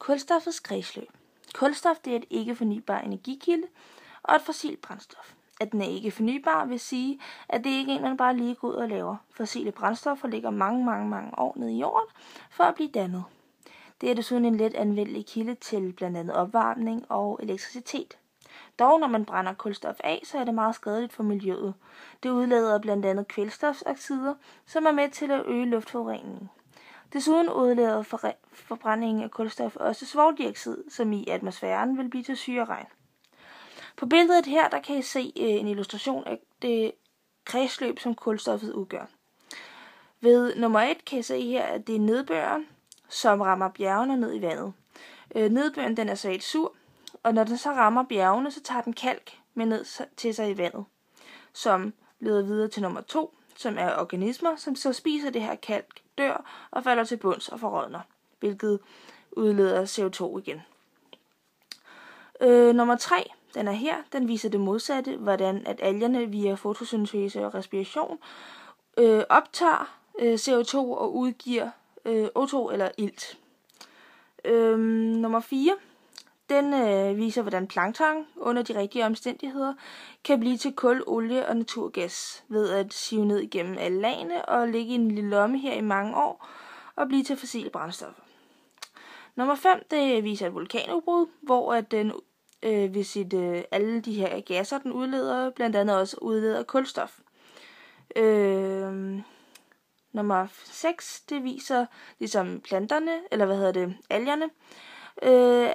Kulstoffets kredsløb. Kulstof det er et ikke fornybar energikilde og et fossilt brændstof. At den er ikke fornybar vil sige, at det ikke er en, man bare lige går ud og laver. Fossile brændstoffer ligger mange år nede i jorden for at blive dannet. Det er desuden en let anvendelig kilde til blandt andet opvarmning og elektricitet. Dog når man brænder kulstof af, så er det meget skadeligt for miljøet. Det udleder blandt andet kvælstofoxider, som er med til at øge luftforureningen. Desuden udleder forbrændingen af kulstof også svovldioxid, som i atmosfæren vil blive til syreregn. På billedet her der kan I se en illustration af det kredsløb, som kulstoffet udgør. Ved nummer 1 kan I se her, at det er nedbøren, som rammer bjergene ned i vandet. Nedbøren den er svagt sur, og når den så rammer bjergene, så tager den kalk med ned til sig i vandet, som leder videre til nummer 2, som er organismer, som så spiser det her kalk, dør og falder til bunds og forrådner, hvilket udleder CO2 igen. Nummer 3, den er her, den viser det modsatte, hvordan at algerne via fotosyntese og respiration optager CO2 og udgiver O2 eller ilt. Nummer 4, den viser, hvordan plankton under de rigtige omstændigheder kan blive til kul, olie og naturgas ved at sive ned igennem alle lagene og ligge i en lille lomme her i mange år og blive til fossile brændstoffer. Nummer 5, det viser et vulkanudbrud, hvor at den alle de her gasser, den udleder, blandt andet også udleder kulstof. Nummer 6, det viser ligesom planterne, algerne,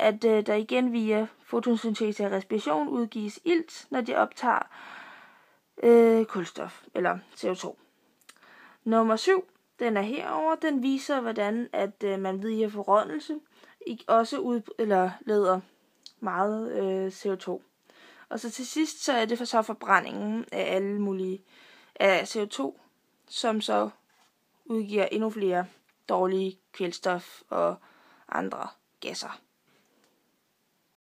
at der igen via fotosyntese og respiration udgives ilt, når de optager kulstof eller CO2. Nummer 7, den er herover, den viser, hvordan at man via forrådnelse også leder meget CO2. Og så til sidst, så er det så forbrændingen af alle mulige af CO2, som så udgiver endnu flere dårlige kvælstof og andre gasser.